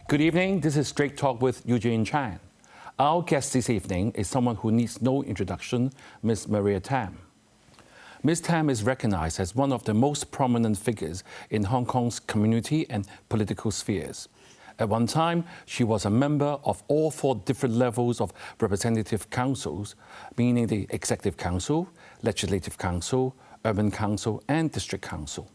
Good evening, this is Straight Talk with Eugene Chan. Our guest this evening is someone who needs no introduction, Ms. Maria Tam. Ms. Tam is recognized as one of the most prominent figures in Hong Kong's community and political spheres. At one time, she was a member of all 4 different levels of representative councils, meaning the Executive Council, Legislative Council, Urban Council, and District Council.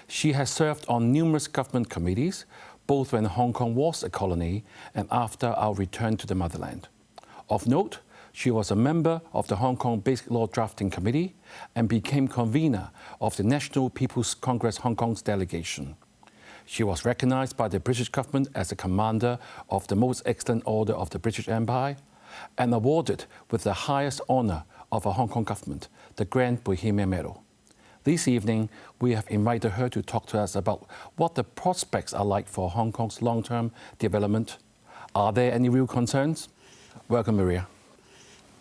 She has served on numerous government committees, both when Hong Kong was a colony and after our return to the motherland. Of note, she was a member of the Hong Kong Basic Law Drafting Committee and became convener of the National People's Congress Hong Kong's delegation. She was recognized by the British government as a commander of the Most Excellent Order of the British Empire and awarded with the highest honor of a Hong Kong government, the Grand Bohemian Medal. This evening, we have invited her to talk to us about what the prospects are like for Hong Kong's long-term development. Are there any real concerns? Welcome, Maria.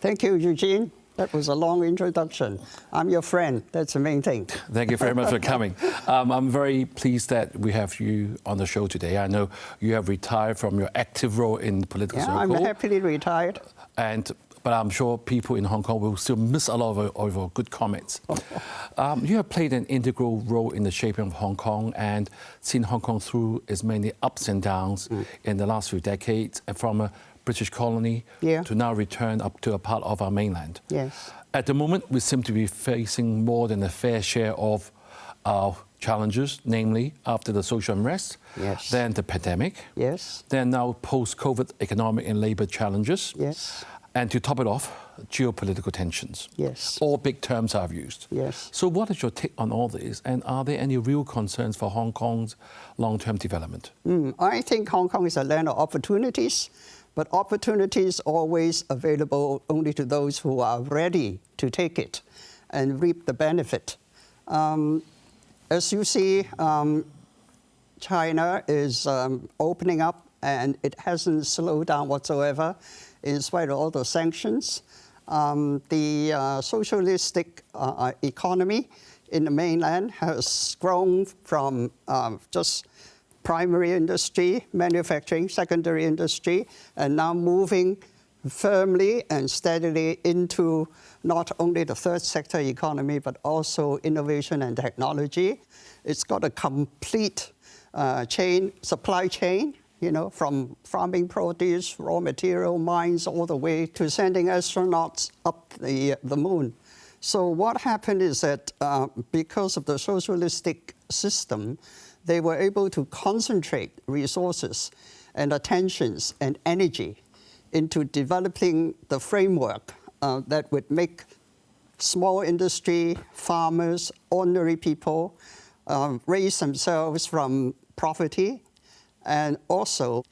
Thank you, Eugene. That was a long introduction. I'm your friend. That's the main thing. Thank you very much for coming. I'm very pleased that we have you on the show today. I know you have retired from your active role in the political circle. I'm happily retired. But I'm sure people in Hong Kong will still miss a lot of your good comments. You have played an integral role in the shaping of Hong Kong and seen Hong Kong through its many ups and downs in the last few decades, from a British colony to now return up to a part of our mainland. Yes. At the moment, we seem to be facing more than a fair share of our challenges, namely after the social unrest, then the pandemic, then now post-COVID economic and labour challenges, and to top it off, geopolitical tensions. All big terms I've used. So what is your take on all this, and are there any real concerns for Hong Kong's long-term development? I think Hong Kong is a land of opportunities, but opportunities always available only to those who are ready to take it and reap the benefit. As you see, China is opening up, and it hasn't slowed down whatsoever in spite of all the sanctions. The socialistic economy in the mainland has grown from just primary industry, manufacturing, secondary industry, and now moving firmly and steadily into not only the third sector economy, but also innovation and technology. It's got a complete supply chain, from farming produce, raw material, mines, all the way to sending astronauts up the moon. So what happened is that because of the socialistic system, they were able to concentrate resources and attentions and energy into developing the framework that would make small industry, farmers, ordinary people raise themselves from poverty, and also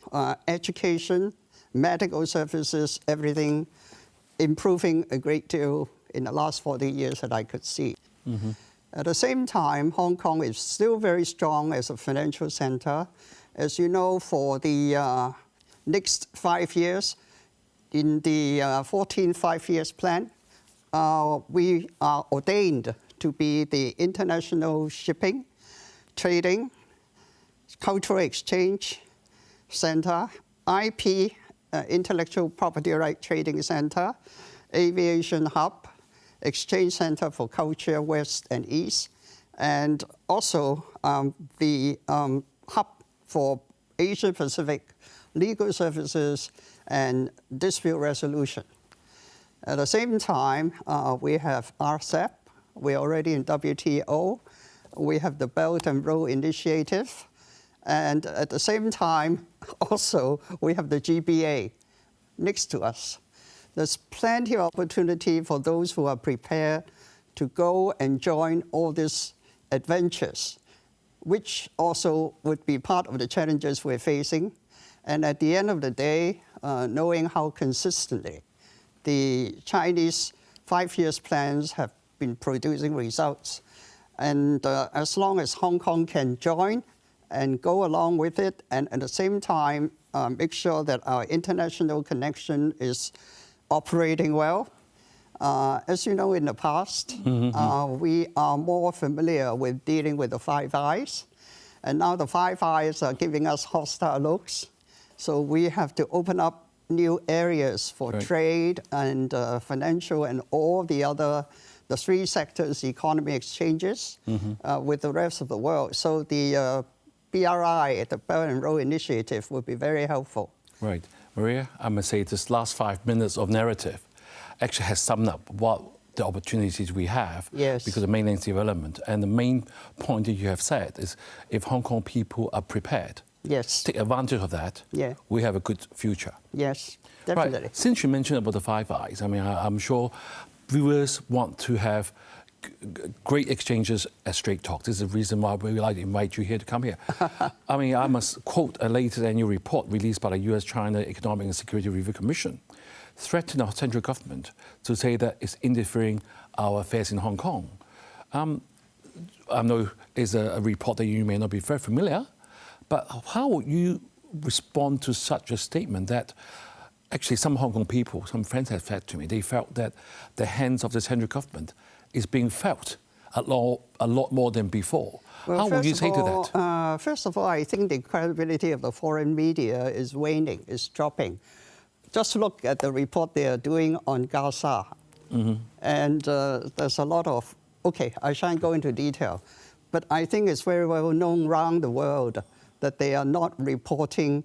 education, medical services, everything improving a great deal in the last 40 years that I could see. At the same time, Hong Kong is still very strong as a financial center. As you know, for the next 5 years, in the 14th five-year plan, we are ordained to be the international shipping, trading, cultural exchange center, IP, intellectual property right trading center, aviation hub, exchange center for culture, West and East, and also the hub for Asia-Pacific legal services and dispute resolution. At the same time, we have RCEP, we're already in WTO, we have the Belt and Road Initiative, and at the same time, also, we have the GBA next to us. There's plenty of opportunity for those who are prepared to go and join all these adventures, which also would be part of the challenges we're facing. And at the end of the day, knowing how consistently the Chinese 5-year plans have been producing results. And as long as Hong Kong can join and go along with it, and at the same time make sure that our international connection is operating well. As you know, in the past, we are more familiar with dealing with the Five Eyes. And now the Five Eyes are giving us hostile looks. So we have to open up new areas for Right. trade and financial and all the three sectors, economy exchanges, with the rest of the world. So the BRI, the Belt and Road Initiative, would be very helpful. Right. Maria, I must say this last 5 minutes of narrative actually has summed up what the opportunities we have Yes. because of mainland's development. And the main point that you have said is if Hong Kong people are prepared, Yes. take advantage of that, Yeah. we have a good future. Yes, definitely. Right. Since you mentioned about the Five Eyes, I mean, I'm sure viewers want to have great exchanges at Straight Talk. This is the reason why we like to invite you here to come here. I mean, I must quote a latest annual report released by the US-China Economic and Security Review Commission, threatening our central government to say that it's interfering our affairs in Hong Kong. I know it's a report that you may not be very familiar, but how would you respond to such a statement that actually some Hong Kong people, some friends have said to me, they felt that the hands of the central government is being felt a lot more than before. Well, how would you say to that? First of all, I think the credibility of the foreign media is waning, is dropping. Just look at the report they are doing on Gaza. And there's a lot of, okay, I shan't go into detail, but I think it's very well known around the world that they are not reporting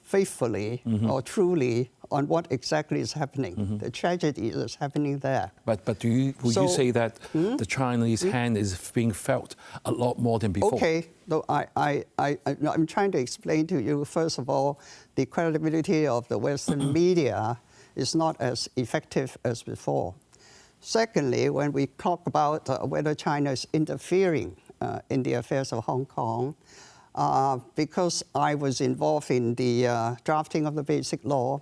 faithfully or truly on what exactly is happening, the tragedy that's happening there. But would you say that the Chinese hand is being felt a lot more than before? Okay, no, I'm trying to explain to you, first of all, the credibility of the Western media is not as effective as before. Secondly, when we talk about whether China is interfering in the affairs of Hong Kong, because I was involved in the drafting of the Basic Law,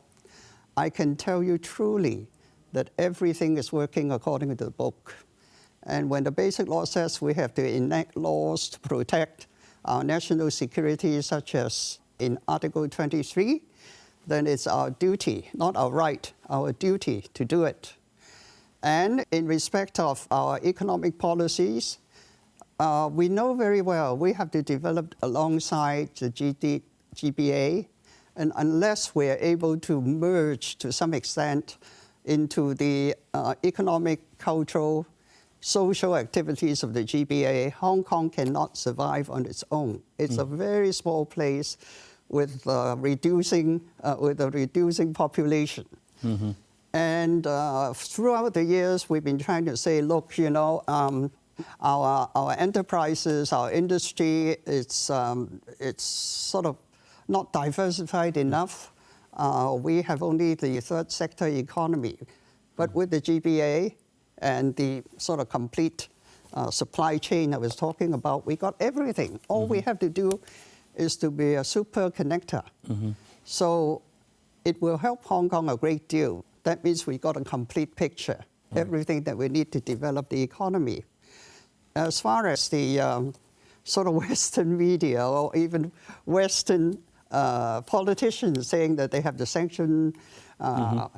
I can tell you truly that everything is working according to the book. And when the Basic Law says we have to enact laws to protect our national security, such as in Article 23, then it's our duty, not our right, our duty to do it. And in respect of our economic policies, we know very well we have to develop alongside the GBA, and unless we're able to merge to some extent into the economic, cultural, social activities of the GBA, Hong Kong cannot survive on its own. It's a very small place with a reducing population. And throughout the years, we've been trying to say, look, you know, our enterprises, our industry, it's sort of not diversified enough. We have only the third sector economy. But with the GBA and the sort of complete supply chain I was talking about, we got everything. All we have to do is to be a super connector. So it will help Hong Kong a great deal. That means we got a complete picture, everything that we need to develop the economy. As far as the sort of Western media or even Western politicians saying that they have to sanction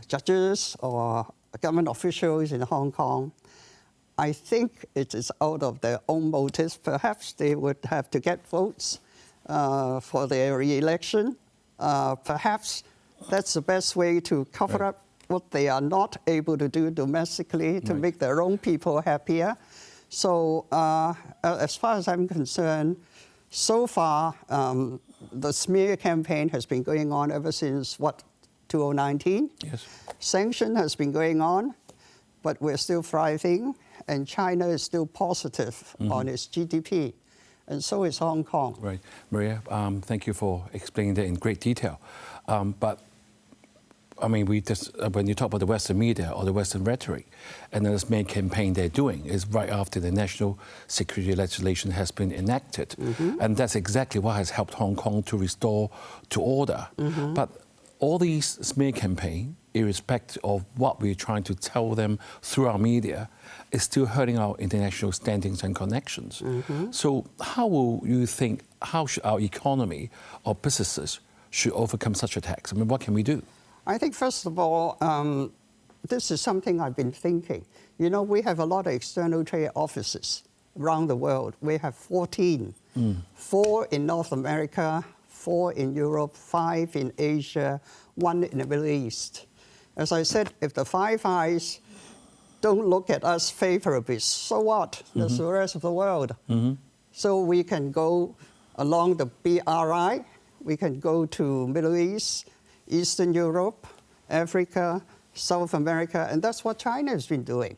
judges or government officials in Hong Kong, I think it is out of their own motives. Perhaps they would have to get votes for their re-election. Perhaps that's the best way to cover up what they are not able to do domestically to make their own people happier. So as far as I'm concerned, so far, the smear campaign has been going on ever since, 2019? Yes. Sanction has been going on, but we're still thriving, and China is still positive on its GDP, and so is Hong Kong. Right. Maria, thank you for explaining that in great detail. But I mean, when you talk about the Western media or the Western rhetoric, and this main campaign they're doing is right after the national security legislation has been enacted. And that's exactly what has helped Hong Kong to restore to order. But all these smear campaign, irrespective of what we're trying to tell them through our media, is still hurting our international standings and connections. So how will you think, how should our economy or businesses should overcome such attacks? I mean, what can we do? I think, first of all, this is something I've been thinking. You know, we have a lot of external trade offices around the world. We have 14, 4 in North America, 4 in Europe, 5 in Asia, 1 in the Middle East. As I said, if the Five Eyes don't look at us favorably, so what? That's the rest of the world. So we can go along the BRI, we can go to Middle East, Eastern Europe, Africa, South America, and that's what China has been doing.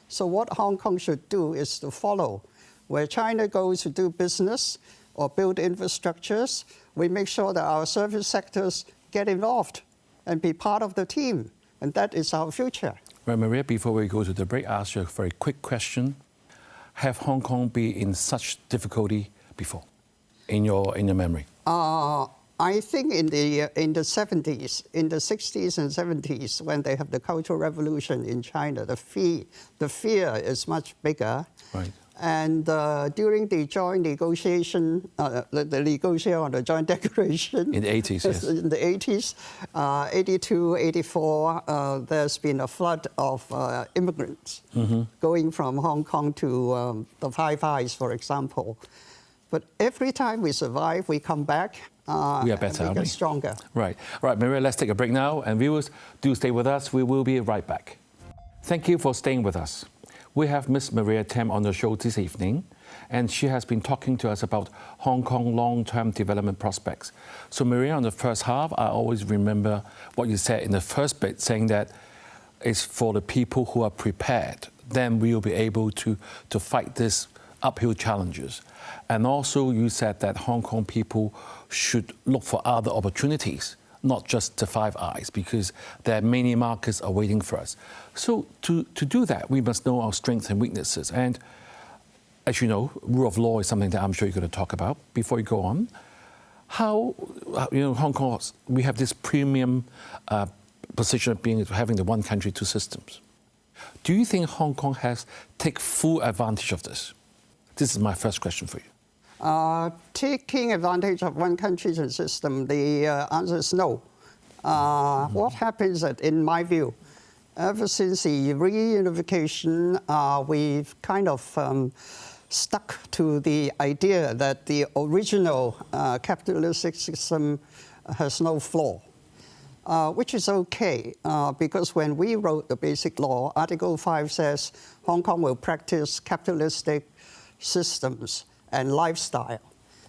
So what Hong Kong should do is to follow. Where China goes to do business or build infrastructures, we make sure that our service sectors get involved and be part of the team, and that is our future. Right, Maria, before we go to the break, I'll ask you a very quick question. Have Hong Kong been in such difficulty before, in your memory? I think in the 70s, in the 60s and 70s, when they have the Cultural Revolution in China, the fear is much bigger. Right. And during the joint negotiation, the negotiation on the joint declaration... In the 80s, yes. In the 80s, 82, 84, there's been a flood of immigrants going from Hong Kong to the Five Eyes, for example. But every time we survive, we come back, we are better, we get stronger. Right. Right, Maria, let's take a break now. And viewers, do stay with us. We will be right back. Thank you for staying with us. We have Ms. Maria Tam on the show this evening, and she has been talking to us about Hong Kong long-term development prospects. So, Maria, on the first half, I always remember what you said in the first bit, saying that it's for the people who are prepared, then we will be able to fight these uphill challenges. And also, you said that Hong Kong people should look for other opportunities, not just the Five Eyes, because there are many markets are waiting for us. So to do that, we must know our strengths and weaknesses. And as you know, rule of law is something that I'm sure you're going to talk about. Before you go on, how, Hong Kong, we have this premium position of having the one country, two systems. Do you think Hong Kong has taken full advantage of this? This is my first question for you. Taking advantage of one country system, the answer is no. What happens that, in my view, ever since the reunification, we've kind of stuck to the idea that the original capitalistic system has no flaw, which is okay, because when we wrote the Basic Law, Article 5 says Hong Kong will practice capitalistic systems and lifestyle.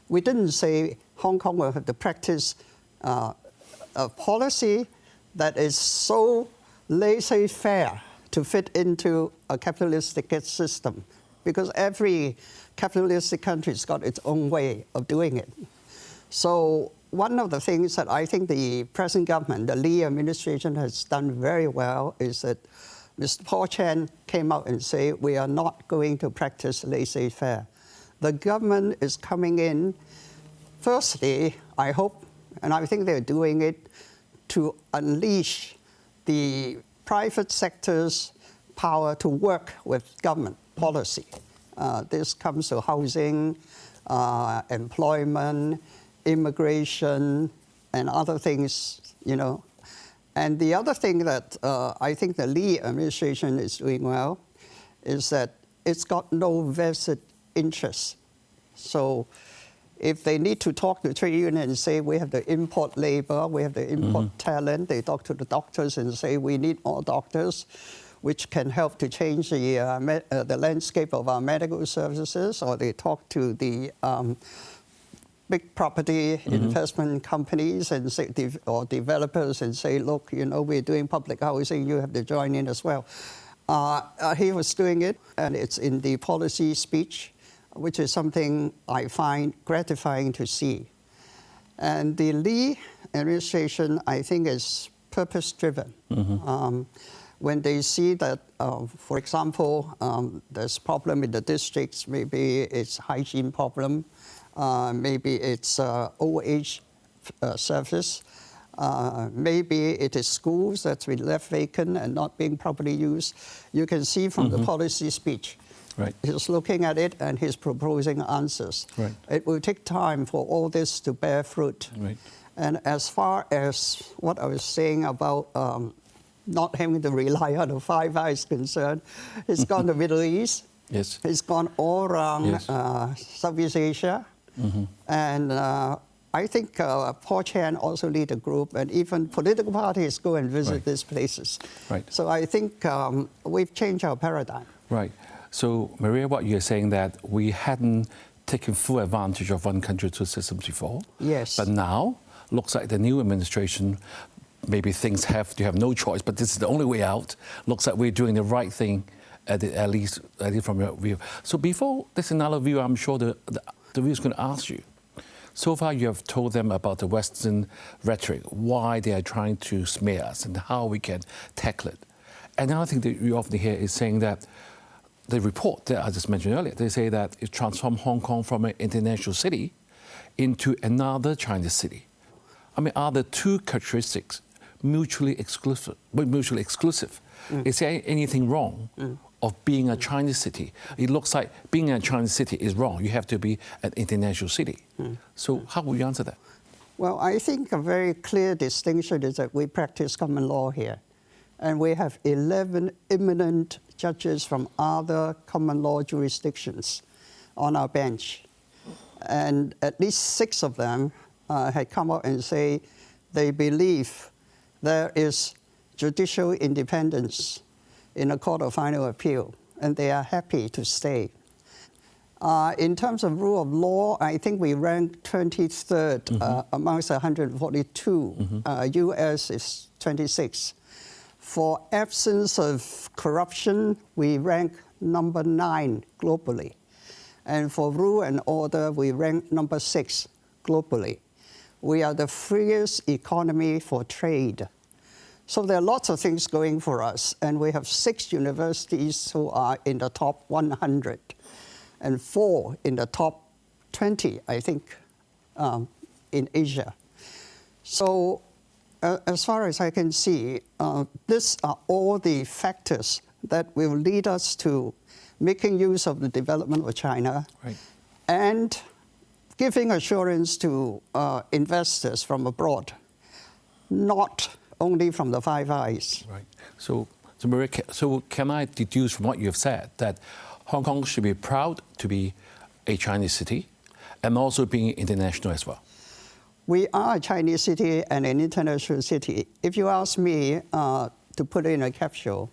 We didn't say Hong Kong will have to practice a policy that is so laissez-faire to fit into a capitalistic system, because every capitalistic country's got its own way of doing it. So one of the things that I think the present government, the Lee administration, has done very well is that Mr. Paul Chan came out and said, we are not going to practice laissez-faire. The government is coming in, firstly, I hope, and I think they're doing it, to unleash the private sector's power to work with government policy. This comes to housing, employment, immigration, and other things, And the other thing that I think the Lee administration is doing well is that it's got no vested interest. So if they need to talk to trade union and say we have to import labor, we have to import talent, they talk to the doctors and say we need more doctors, which can help to change the landscape of our medical services, or they talk to the big property investment companies and say, or developers and say, look, we're doing public housing, you have to join in as well. He was doing it, and it's in the policy speech, which is something I find gratifying to see. And the Lee administration, I think, is purpose-driven. When they see that, for example, there's problem in the districts, maybe it's hygiene problem, maybe it's old age service, maybe it is schools that's been left vacant and not being properly used. You can see from the policy speech. Right. He's looking at it and he's proposing answers. Right. It will take time for all this to bear fruit. Right. And as far as what I was saying about not having to rely on the Five Eyes concerned, he's gone to Middle East. He's gone all around Southeast Asia. And I think Paul Chan also lead a group, and even political parties go and visit these places. Right. So I think we've changed our paradigm. Right. So, Maria, what you're saying that we hadn't taken full advantage of one country, two systems before. Yes. But now, looks like the new administration, maybe things have no choice, but this is the only way out. Looks like we're doing the right thing, at least from your view. So before this another view, I'm sure the viewer is going to ask you. So far, you have told them about the Western rhetoric, why they are trying to smear us, and how we can tackle it. Another thing that we often hear is saying that the report that I just mentioned earlier, they say that it transformed Hong Kong from an international city into another Chinese city. I mean, are the two characteristics mutually exclusive? Is there anything wrong of being a Chinese city? It looks like being a Chinese city is wrong. You have to be an international city. So how will you answer that? Well, I think a very clear distinction is that we practice common law here. And we have 11 eminent judges from other common law jurisdictions on our bench. And at least 6 of them had come out and say they believe there is judicial independence in a court of final appeal, and they are happy to stay. In terms of rule of law, I think we rank 23rd amongst 142. US is 26. For absence of corruption, we rank number 9 globally. And for rule and order, we rank number 6 globally. We are the freest economy for trade. So there are lots of things going for us. And we have 6 universities who are in the top 100 and 4 in the top 20, I think, in Asia. So as far as I can see, these are all the factors that will lead us to making use of the development of China and giving assurance to investors from abroad, not only from the Five Eyes. Right. So Maria, so can I deduce from what you have said that Hong Kong should be proud to be a Chinese city and also being international as well? We are a Chinese city and an international city. If you ask me to put it in a capsule,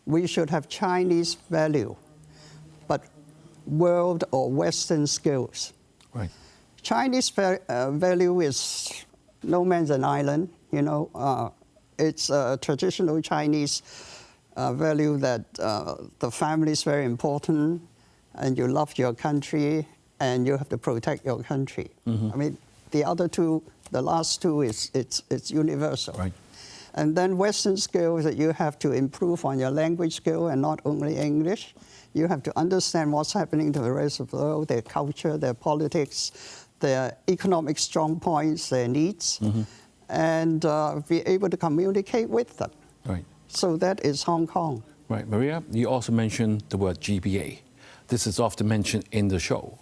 we should have Chinese value, but world or Western skills. Right. Chinese value is no man's an island. You know, it's a traditional Chinese value that the family is very important, and you love your country, and you have to protect your country. I mean, the other two, the last two, it's universal. Right. And then Western skills that you have to improve on your language skill and not only English. You have to understand what's happening to the rest of the world, their culture, their politics, their economic strong points, their needs, and be able to communicate with them. Right. So that is Hong Kong. Right. Maria, you also mentioned the word GBA. This is often mentioned in the show.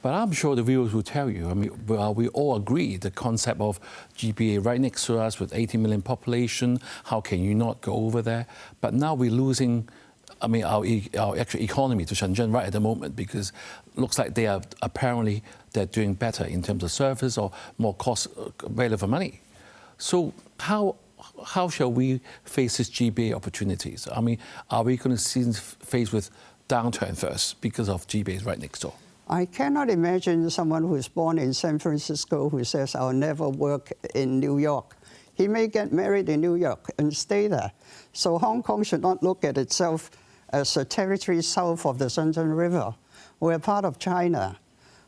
But I'm sure the viewers will tell you, I mean, we all agree the concept of GBA right next to us with 80 million population, how can you not go over there? But now we're losing, I mean, our actual economy to Shenzhen right at the moment because it looks like they're doing better in terms of service or more cost value for money. So how shall we face these GBA opportunities? I mean, are we going to see faced with downturn first because of GBAs right next door? I cannot imagine someone who is born in San Francisco who says, I'll never work in New York. He may get married in New York and stay there. So Hong Kong should not look at itself as a territory south of the Shenzhen River. We're part of China.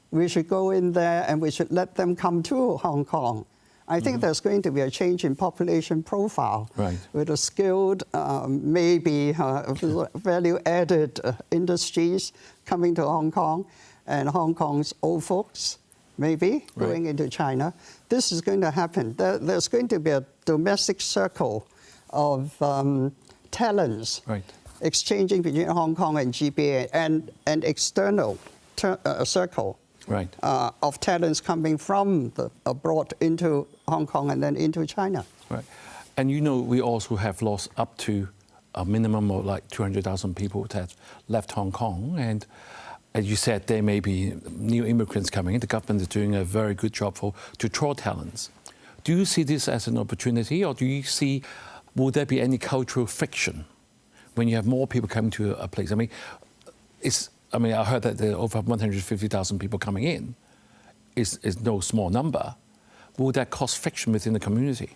We should go in there and we should let them come to Hong Kong. I think there's going to be a change in population profile with a skilled, maybe value-added industries coming to Hong Kong, and Hong Kong's old folks, maybe, going into China. This is going to happen. There's going to be a domestic circle of talents exchanging between Hong Kong and GBA, and an external circle of talents coming from abroad into Hong Kong and then into China. Right. And you know, we also have lost up to a minimum of like 200,000 people that have left Hong Kong. And as you said, there may be new immigrants coming in. The government is doing a very good job to draw talents. Do you see this as an opportunity, or do you see, will there be any cultural friction when you have more people coming to a place? I mean, I heard that there are over 150,000 people coming in. Is no small number. Will that cause friction within the community?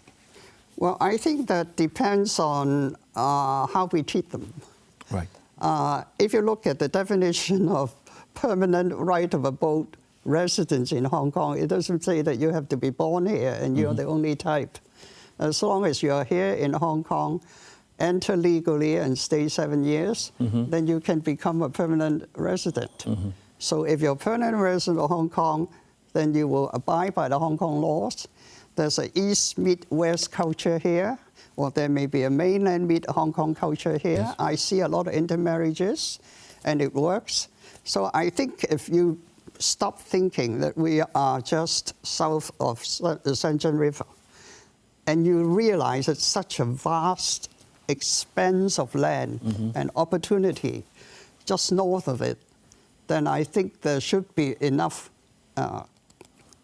Well, I think that depends on how we treat them. Right. If you look at the definition of permanent right of abode residence in Hong Kong, it doesn't say that you have to be born here and you're the only type. As long as you're here in Hong Kong, enter legally and stay 7 years, then you can become a permanent resident. So if you're a permanent resident of Hong Kong, then you will abide by the Hong Kong laws. There's an East meet West culture here, or there may be a mainland meet Hong Kong culture here. Yes. I see a lot of intermarriages, and it works. So I think if you stop thinking that we are just south of the Shenzhen River, and you realize it's such a vast expanse of land and opportunity just north of it, then I think there should be enough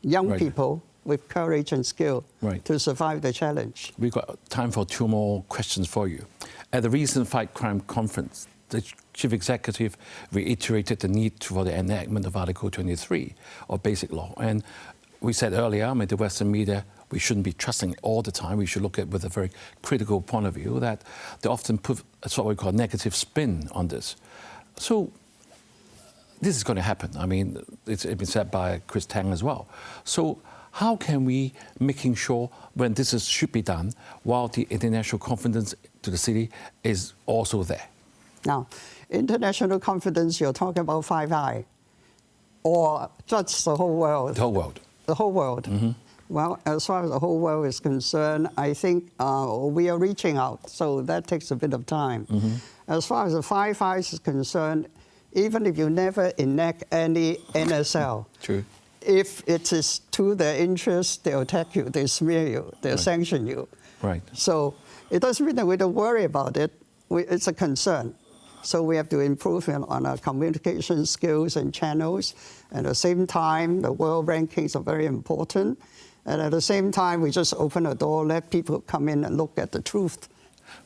young people with courage and skill to survive the challenge. We've got time for 2 more questions for you. At the recent Fight Crime Conference, the Chief Executive reiterated the need for the enactment of Article 23 of Basic Law. And we said earlier, the Western media, we shouldn't be trusting all the time. We should look at with a very critical point of view that they often put what we call negative spin on this. So this is going to happen. It's been said by Chris Tang as well. So how can we making sure when this should be done while the international confidence to the city is also there? Now, international confidence, you're talking about Five Eyes, or just the whole world? The whole world. The whole world. Well, as far as the whole world is concerned, I think we are reaching out, so that takes a bit of time. As far as the Five Eyes is concerned, even if you never enact any NSL, True. If it is to their interest, they'll attack you, they smear you, they'll sanction you. Right. So it doesn't mean that we don't worry about it. It's a concern. So we have to improve on our communication skills and channels. And at the same time, the world rankings are very important. And at the same time, we just open the door, let people come in and look at the truth.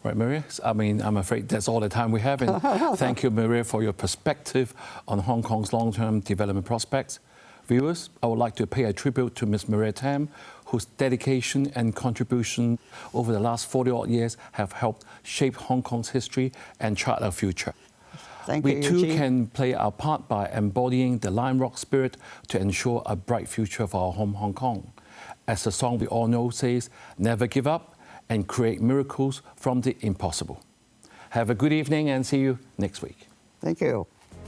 Right, Maria. I'm afraid that's all the time we have. And thank you, Maria, for your perspective on Hong Kong's long-term development prospects. Viewers, I would like to pay a tribute to Ms. Maria Tam, whose dedication and contribution over the last 40-odd years have helped shape Hong Kong's history and chart our future. Thank you, We too Eugene. can play our part by embodying the Lion Rock spirit to ensure a bright future for our home, Hong Kong. As the song we all know says, never give up and create miracles from the impossible. Have a good evening and see you next week. Thank you.